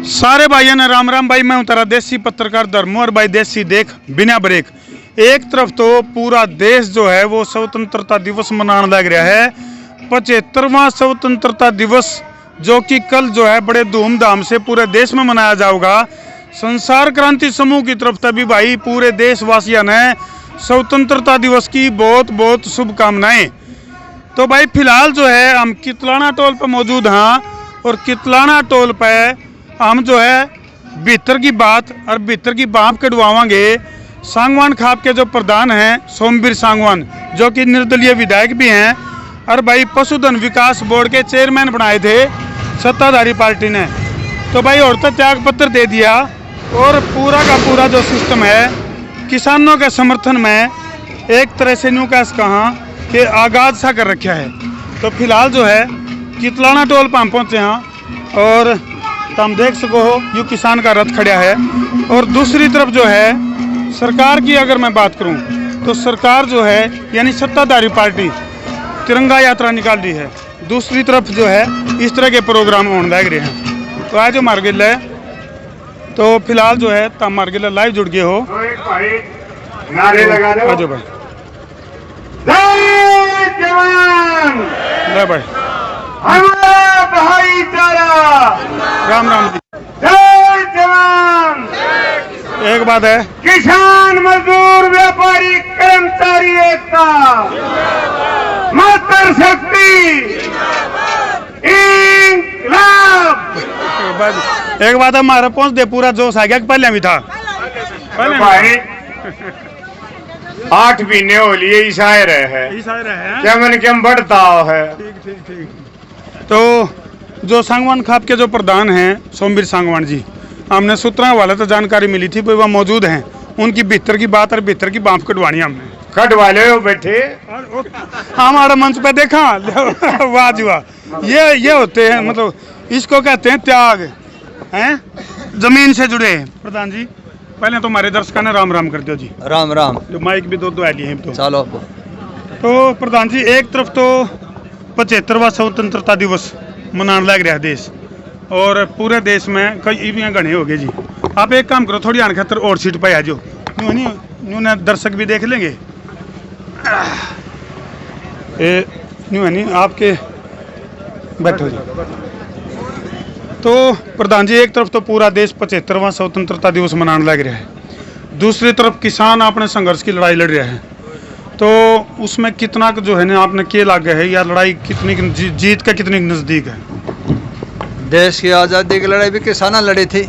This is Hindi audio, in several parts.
सारे भाइयों ने राम राम। भाई मैं हूं तेरा देसी पत्रकार धर्मू और भाई देसी देख बिना ब्रेक। एक तरफ तो पूरा देश जो है वो स्वतंत्रता दिवस मनाने लग रहा है, 75वां स्वतंत्रता दिवस, जो कि कल जो है बड़े धूमधाम से पूरे देश में मनाया जाएगा। संसार क्रांति समूह की तरफ से भी भाई पूरे देशवासियों ने स्वतंत्रता दिवस की बहुत बहुत शुभकामनाएं। तो भाई फिलहाल जो है हम कितलाना टोल पर मौजूद हैं और कितलाना टोल पर हम जो है भीतर की बात और भीतर की बाप कटवावांगे। सांगवान खाप के जो प्रधान हैं सोमवीर सांगवान, जो कि निर्दलीय विधायक भी हैं, और भाई पशुधन विकास बोर्ड के चेयरमैन बनाए थे सत्ताधारी पार्टी ने। तो भाई और तो त्याग पत्र दे दिया और पूरा का पूरा जो सिस्टम है किसानों के समर्थन में एक तरह से न्यू कैस कहा कि आगाज सा कर रखा है। तो फिलहाल जो है कितलाना टोल पर हम पहुँचे हैं और तुम देख सको हो यू किसान का रथ खड़ा है। और दूसरी तरफ जो है सरकार की अगर मैं बात करूं तो सरकार जो है यानी सत्ताधारी पार्टी तिरंगा यात्रा निकाल रही है। दूसरी तरफ जो है इस तरह के प्रोग्राम होने लग रहे हैं। तो आज जो मार्गिल है तो फिलहाल जो है तुम मार्गिल लाइव जुड़ गए हो। नारे लगा दो। आजो भाई जय जवान, ले भाई हमारा भाईचारा, राम राम जी। जय जवान। एक बात है, किसान मजदूर व्यापारी कर्मचारी एकता, मातृ शक्ति इंकलाब। एक बात है, हमारा पहुंच दे पूरा जोश आ गया कि पहले भी था। पहले भाई 8 महीने हो लिए ईसाई रहे हैं, क्या मन क्या बढ़ता है। ठीक ठीक ठीक। तो जो सांगवान खाप के जो प्रधान हैं सोमवीर सांगवान जी, हमने सूत्रों वाले तो जानकारी मिली थी वह मौजूद हैं। उनकी भीतर की बात और भीतर की बाँफ कटवानी हमने। कटवा ले बैठे हमारे मंच पे देखा वाह जी वाह। ये होते हैं, मतलब इसको कहते हैं त्याग, हैं जमीन से जुड़े। प्रधान जी पहले तो हमारे दर्शकों ने राम राम कर दियो जी। राम राम। जो माइक भी दो आ लिए हैं तो चलो। तो प्रधान जी एक तरफ तो 75वां स्वतंत्रता दिवस मनाने लग रहा है देश, और पूरे देश में कई ईवियाँ गणे हो गए जी। आप एक काम करो, थोड़ी आन खातर और सीट पे आ जाओ, न्यू ने दर्शक भी देख लेंगे। न्यू है नहीं आपके बैठो जी। तो प्रधान जी एक तरफ तो पूरा देश 75वां स्वतंत्रता दिवस मनाने लग रहा है, दूसरी तरफ किसान अपने संघर्ष की लड़ाई लड़ रहा है। तो उसमें कितना जो है ना आपने क्या लागे है, या लड़ाई कितनी जीत का कितनी नज़दीक है? देश की आज़ादी की लड़ाई भी किसान लड़ी थी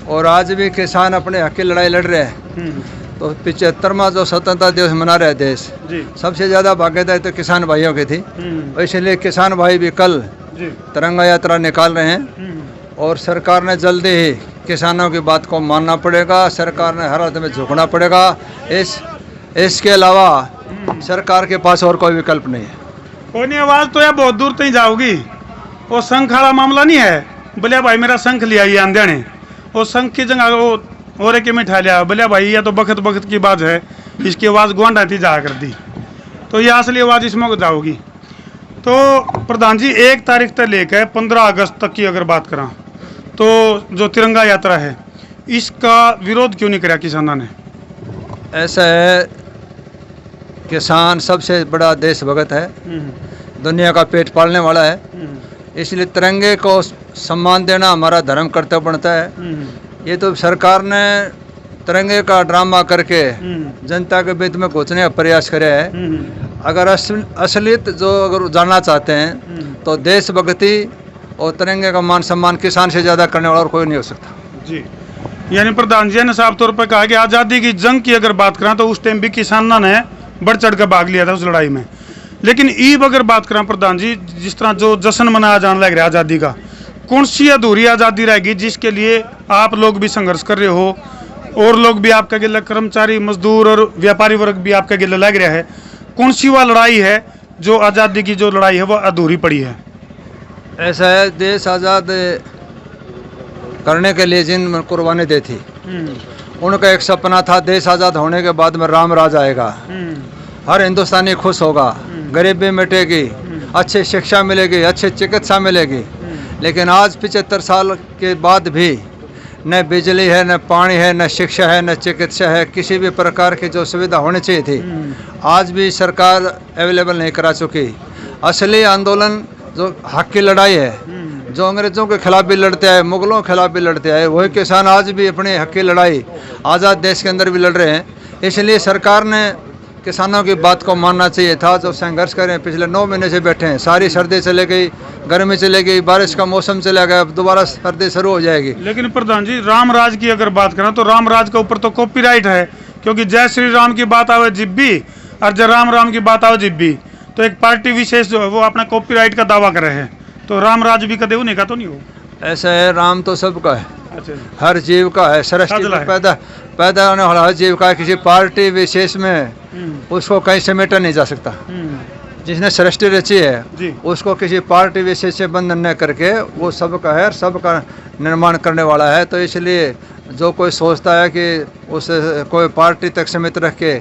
और आज भी किसान अपने हक की लड़ाई लड़ रहे हैं। तो 75वां जो स्वतंत्रता दिवस मना रहे देश जी। सबसे ज़्यादा भागीदारी तो किसान भाइयों की थी, इसलिए किसान भाई भी कल तिरंगा यात्रा निकाल रहे हैं। और सरकार ने जल्दी ही किसानों की बात को मानना पड़ेगा, सरकार ने हर हालत में झुकना पड़ेगा। इसके अलावा सरकार के पास और कोई विकल्प नहीं है। कोई नहीं, आवाज़ तो यार बहुत दूर तक जाओगी। वो संख वाला मामला नहीं है, बोले भाई मेरा संख लिया ये आंदे ने, वो संख की जगह वो और एक में ठा लिया, बोले भाई ये तो बखत बखत की बात है, इसकी आवाज़ गुआंढा थी जा कर दी, तो ये असली आवाज़ इसमें जाओगी। तो प्रधान जी 1 तारीख तक लेकर 15 अगस्त तक की अगर बात करा तो जो तिरंगा यात्रा है इसका विरोध क्यों नहीं करा किसानों ने? ऐसा है, किसान सबसे बड़ा देशभक्त है, दुनिया का पेट पालने वाला है, इसलिए तिरंगे को सम्मान देना हमारा धर्म कर्तव्य बनता है। ये तो सरकार ने तिरंगे का ड्रामा करके जनता के बीच में घुसने का प्रयास करे है। अगर असलियत जो अगर जानना चाहते हैं तो देशभक्ति और तिरंगे का मान सम्मान किसान से ज़्यादा करने वाला और कोई नहीं हो सकता जी। यानी प्रधान जी ने साफ तौर पर कहा कि आज़ादी की जंग की अगर बात करें तो उस टाइम भी किसानों ने बढ़ चढ़ कर भाग लिया था उस लड़ाई में। लेकिन ईब अगर बात करें प्रधान जी, जिस तरह जो जश्न मनाया जाने लग रहा है आज़ादी का, कौन सी अधूरी आज़ादी रहेगी जिसके लिए आप लोग भी संघर्ष कर रहे हो और लोग भी आपका गिला, कर्मचारी मजदूर और व्यापारी वर्ग भी आपका गिला लग रहा है? कौन सी वह लड़ाई है जो आज़ादी की जो लड़ाई है वो अधूरी पड़ी है? ऐसा है, देश आज़ाद करने के लिए जिन कुर्बानी दी थी उनका एक सपना था, देश आज़ाद होने के बाद में राम राज आएगा, हर हिंदुस्तानी खुश होगा, गरीबी मिटेगी, अच्छी शिक्षा मिलेगी, अच्छी चिकित्सा मिलेगी। लेकिन आज 75 साल के बाद भी न बिजली है, न पानी है, न शिक्षा है, न चिकित्सा है, किसी भी प्रकार की जो सुविधा होनी चाहिए थी आज भी सरकार अवेलेबल नहीं करा चुकी। असली आंदोलन जो हक की लड़ाई है, जो अंग्रेज़ों के खिलाफ भी लड़ते आए, मुगलों के खिलाफ भी लड़ते आए, वही किसान आज भी अपने हक की लड़ाई आज़ाद देश के अंदर भी लड़ रहे हैं। इसलिए सरकार ने किसानों की बात को मानना चाहिए था। जो संघर्ष कर रहे हैं, पिछले 9 महीने से बैठे हैं, सारी सर्दी चले गई, गर्मी चले गई, बारिश का मौसम चला गया, अब दोबारा सर्दी शुरू हो जाएगी। लेकिन प्रधान जी, राम राज की अगर बात करें तो राम राज के ऊपर तो कॉपीराइट है, क्योंकि जय श्री राम की बात आवे जिब भी और जय राम राम की बात आवे जिब भी, तो एक पार्टी विशेष जो है वो अपना कॉपीराइट का दावा कर रहे हैं, तो राम राज भी कदे उन्हीं का तो नहीं हो। ऐसा है, राम तो सबका है, अच्छा, हर जीव का है, सृष्टि में पैदा होने वाला हर जीव का है। किसी पार्टी विशेष में उसको कहीं समेटा नहीं जा सकता। जिसने सृष्टि रची है उसको किसी पार्टी विशेष से बंधन न करके वो सबका है, सबका निर्माण करने वाला है। तो इसलिए जो कोई सोचता है कि उस कोई पार्टी तक सीमित रख के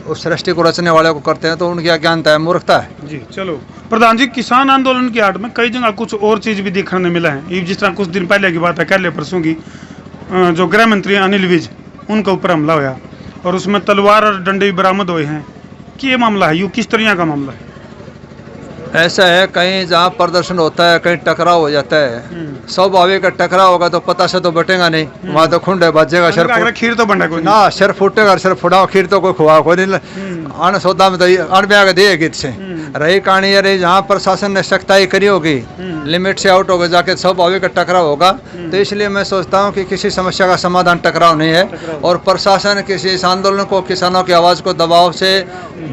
उस सृष्टि को रचने वाले को करते हैं, तो उनकी अज्ञानता है, मूर्खता है। जी चलो प्रधान जी, किसान आंदोलन की आड़ में कई जगह कुछ और चीज़ भी देखने मिला है। जिस तरह कुछ दिन पहले की बात है, कल परसों की, जो गृह मंत्री अनिल विज, उनके ऊपर हमला हुआ और उसमें तलवार और डंडे भी बरामद हुए हैं। कि ये मामला है, यू किस तरह का मामला है? ऐसा है, कहीं जहाँ प्रदर्शन होता है कहीं टकराव हो जाता है, स्वाभाविक का टकराव होगा तो पता से तो बटेगा नहीं, वहाँ तो खुंड बजेगा, खीर तो बंडा कोई ना, सिर फूटेगा, सिर फुटाओ, खीर तो कोई खुआ कोई नहीं, अन्न सौदा में तो अन्न ब्याह दिए गीत से रही कहानी। अरे जहाँ प्रशासन ने सख्ताई करी होगी, लिमिट से आउट होगा, जाके स्वाभाविक का टकराव होगा। तो इसलिए मैं सोचता हूँ कि किसी समस्या का समाधान टकराव नहीं है, और प्रशासन किसी इस आंदोलन को, किसानों की आवाज़ को दबाव से,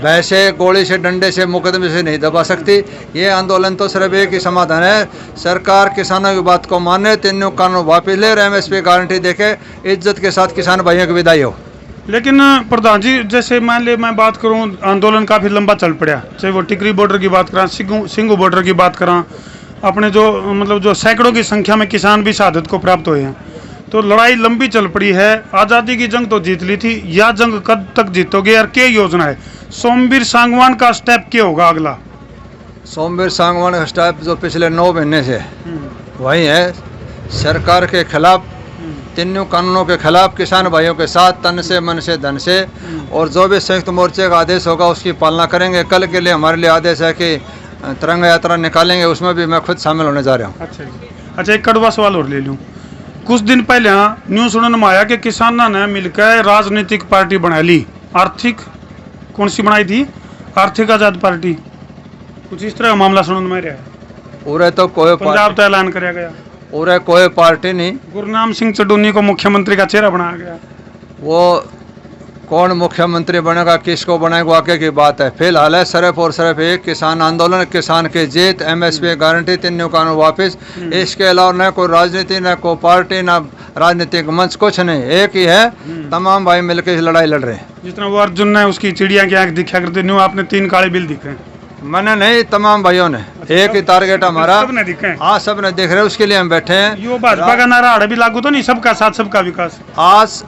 भय से, गोली से, डंडे से, मुकदमे से नहीं दबा सकती। ये आंदोलन तो सिर्फ एक ही समाधान है, सरकार किसानों की बात को माने, तीनों कानून वापस ले, MSP गारंटी देके इज्जत के साथ किसान भाइयों की विदाई हो। लेकिन प्रधान जी, जैसे मान ले मैं बात करूं, आंदोलन काफ़ी लंबा चल पड़ा, चाहे वो टिकरी बॉर्डर की बात करा, सिंगू बॉर्डर की बात करा, अपने जो मतलब जो सैकड़ों की संख्या में किसान भी शहादत को प्राप्त हुए हैं, तो लड़ाई लंबी चल पड़ी है। आज़ादी की जंग तो जीत ली थी, यह जंग कब तक जीतोगे और क्या योजना है? सोमवीर सांगवान का स्टेप क्या होगा अगला? सोमवीर सांगवान का स्टेप जो पिछले 9 महीने से वही है, सरकार के खिलाफ, तीनों कानूनों के खिलाफ, किसान भाइयों के साथ तन से, मन से, धन से, और जो भी संयुक्त मोर्चे का आदेश होगा उसकी पालना करेंगे। कल के लिए हमारे लिए आदेश है कि तिरंगा यात्रा निकालेंगे, उसमें भी मैं खुद शामिल होने जा रहा हूँ। अच्छा, एक कड़वा सवाल और ले लूँ। कुछ दिन पहले न्यूज़ सुनने में आया कि किसानों ने मिलकर राजनीतिक पार्टी बना ली। आर्थिक कौन सी बनाई थी? आर्थिक आज़ाद पार्टी, कुछ इस तरह का मामला सुनने में आया है। पूरे तो कोई पंजाब तो ऐलान कराया गया, पूरे कोई पार्टी नहीं, गुरनाम सिंह चड्डूनी को मुख्यमंत्री का चेहरा बनाया गया। वो कौन मुख्यमंत्री बनेगा, किसको बनाएगा, वाकई की बात है। फिलहाल है सिर्फ और सिर्फ एक किसान आंदोलन, किसान की जीत, MSP गारंटी, तीनों कानून वापस। इसके अलावा न कोई राजनीति, न कोई पार्टी, न राजनीतिक मंच, कुछ नहीं, एक ही है, तमाम भाई मिलकर इस लड़ाई लड़ रहे हैं। जिस तरह वो अर्जुन ने उसकी चिड़िया की आंख दिखा करते, न्यू आपने 3 काले बिल दिखे। मैंने नहीं, तमाम भाइयों ने, एक ही टारगेट हमारा, सबने दिखे। हाँ, सबने देख रहे हैं, उसके लिए हम बैठे हैं। यो भाजपा का नारा भी लागू तो नहीं, सबका साथ सबका विकास? आज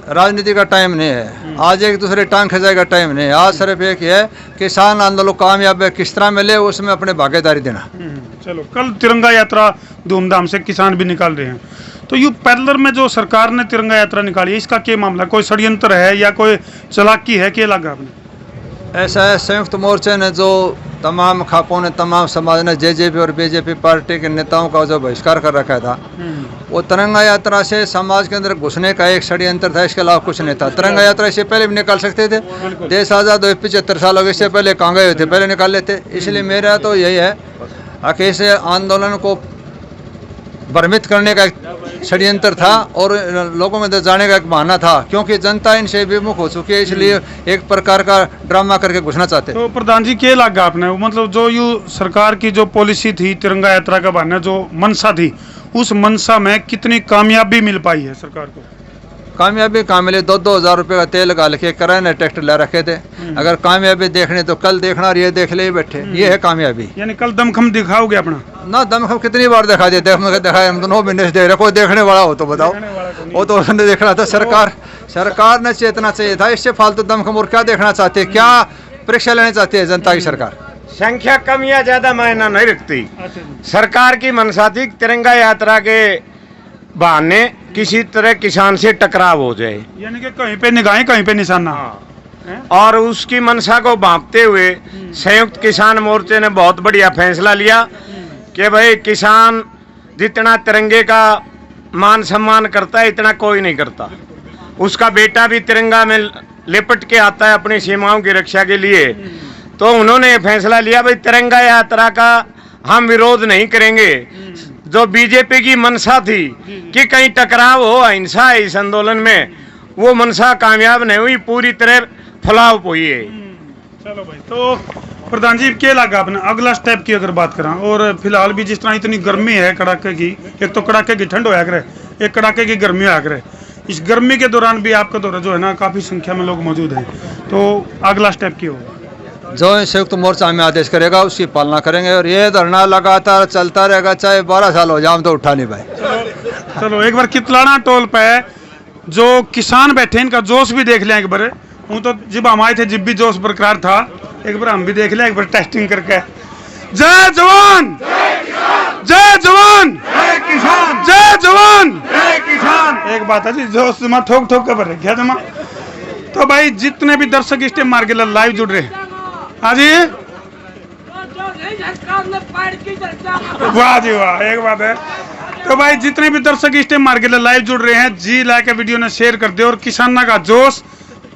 राजनीति का टाइम नहीं है, आज एक दूसरे टांग खिंचाई का टाइम नहीं है। आज सिर्फ एक ही है, किसान आंदोलन कामयाब किस तरह मिले, उसमें अपने भागीदारी देना। चलो, कल तिरंगा यात्रा धूमधाम से किसान भी निकाल रहे हैं, तो यू पैदलर में जो सरकार ने तिरंगा यात्रा निकाली है, इसका क्या मामला? कोई षड्यंत्र है या कोई चालाकी है, क्या लगा आपने? ऐसा है, संयुक्त मोर्चे ने, जो तमाम खापों ने, तमाम समाज ने, JJP और BJP पार्टी के नेताओं का जो बहिष्कार कर रखा था, वो तिरंगा यात्रा से समाज के अंदर घुसने का एक षड्यंत्र था, इसके अलावा कुछ नहीं था। तिरंगा यात्रा इससे पहले भी निकाल सकते थे, देश आज़ाद हुए 75 साल हो गए, इससे पहले कहाँ गए थे, पहले निकाल लेते। इसलिए मेरा तो यही है कि इस आंदोलन को भ्रमित करने का षड्यंत्र था और लोगों में जाने का एक बहाना था, क्योंकि जनता इनसे विमुख हो चुकी है, इसलिए एक प्रकार का ड्रामा करके घुसना चाहते। तो प्रधान जी, क्या लगा आपने, मतलब जो यू सरकार की जो पॉलिसी थी तिरंगा यात्रा का बहाना, जो मंशा थी, उस मंशा में कितनी कामयाबी मिल पाई है सरकार को? कामयाबी कहाँ मिली? 2-2 हज़ार रुपये का तेल गाल के किराए ट्रैक्टर ला रखे थे। अगर कामयाबी देखनी तो कल देखना, और ये देख ले बैठे, ये है कामयाबी। यानी कल दमखम दिखाओगे अपना? ना, दमखम कितनी बार दिखा दिया, दिखाया हम तो 9 महीने से देख रहे। कोई देखने वाला हो तो बताओ, वो तो उसने देखना था। सरकार ने चेतना चाहिए था, इससे फालतू दमखम और क्या देखना चाहती है, क्या परीक्षा लेना चाहती है जनता की सरकार? संख्या कम या ज्यादा मायना नहीं रखती। अच्छा जी। सरकार की मनसा थी तिरंगा यात्रा के बहाने किसी तरह किसान से टकराव हो जाए, यानी कि कहीं पे निगाहें कहीं पे निशाना। हैं? और उसकी मनसा को भांपते हुए संयुक्त किसान मोर्चे ने बहुत बढ़िया फैसला लिया कि भाई किसान जितना तिरंगे का मान सम्मान करता है इतना कोई नहीं करता। उसका बेटा भी तिरंगा में लिपट के आता है अपनी सीमाओं की रक्षा के लिए। तो उन्होंने ये फैसला लिया भाई तिरंगा यात्रा का हम विरोध नहीं करेंगे। जो बीजेपी की मनसा थी कि कहीं टकराव हो, अहिंसा है इस आंदोलन में, वो मनसा कामयाब नहीं हुई, पूरी तरह फैलाव हुई है। चलो भाई, तो प्रधान जी क्या लगा अपना अगला स्टेप की अगर बात करें, और फिलहाल भी जिस तरह इतनी गर्मी है कड़ाके की, एक तो कड़ाके की ठंड होया करे, एक कड़ाके की गर्मी होया करे, इस गर्मी के दौरान भी आपका दौरा जो है ना काफी संख्या में लोग मौजूद हैं, तो अगला स्टेप क्या होगा? जो संयुक्त मोर्चा हमें आदेश करेगा उसकी पालना करेंगे और ये धरना लगातार चलता रहेगा, चाहे 12 साल हो जाए, हम तो उठा नहीं भाई। चलो एक बार कितलाना टोल पे जो किसान बैठे इनका जोश भी देख लें एक बार। हूँ तो जब हम आए थे जब भी जोश बरकरार था, एक बार हम भी देख लें एक बार टेस्टिंग करके। जय जवान, जय जवान, जय किसान, जय जवान, जय किसान। एक बात है जी, जोश जमा ठोक ठोक कर भरे क्या जमा। तो भाई जितने भी दर्शक इस टाइम मार के लाइव जुड़ रहे हैं, हाँ जी, वाह जी वाह, एक बात है। तो भाई जितने भी दर्शक इस टाइम मार के लाइव जुड़ रहे हैं, जी लाइक वीडियो ने शेयर कर दे। और किसानों का जोश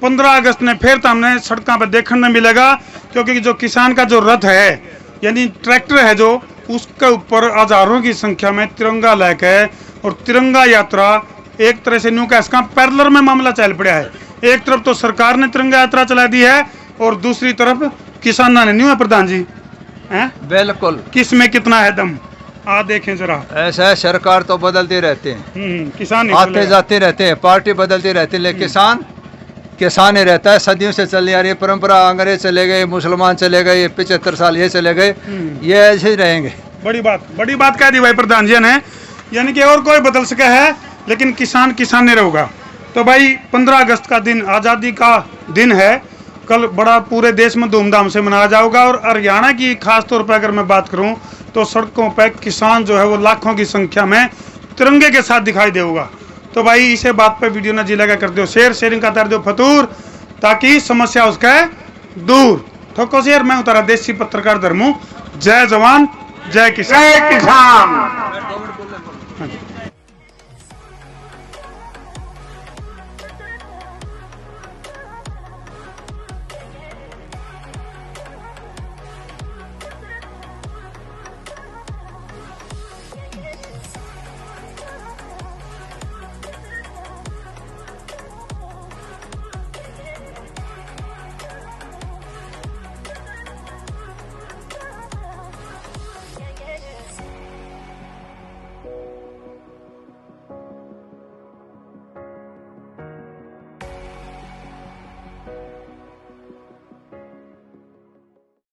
15 अगस्त में फिर तो हमने सड़कों पर देखने में मिलेगा, क्योंकि जो किसान का जो रथ है यानी ट्रैक्टर है जो, उसके ऊपर हजारों की संख्या में तिरंगा लेके, और तिरंगा यात्रा एक तरह से न्यू कैश का पैरेलल में मामला चल पड़ा है। एक तरफ तो सरकार ने तिरंगा यात्रा चला दी है और दूसरी तरफ किसानों ने। न्यू है प्रधान जी, हैं? बिल्कुल, किस में कितना है दम, आ देखें जरा। ऐसा है, सरकार तो बदलती रहती है, किसान आते जाते रहते हैं, पार्टी बदलती रहती है, लेकिन किसान ही रहता है। सदियों से चली आ रही है परंपरा। अंग्रेज चले गए, मुसलमान चले गए, 75 साल ये चले गए, ये ऐसे ही रहेंगे। बड़ी बात कह दी भाई प्रधान जी ने, यानी कि और कोई बदल सके है लेकिन किसान नहीं रहेगा। तो भाई 15 अगस्त का दिन आज़ादी का दिन है, कल बड़ा पूरे देश में धूमधाम से मनाया जाएगा। और हरियाणा की खास तौर पर अगर मैं बात करूं तो सड़कों पर किसान जो है वो लाखों की संख्या में तिरंगे के साथ दिखाई देगा। तो भाई इसे बात पे वीडियो ने जिला का कर दो शेयरिंग का कर दो फतूर, ताकि समस्या उसका दूर। ठोको शेयर, मैं उतारा देसी पत्रकार धर्मू। जय जवान, जय किसान, जय किसान।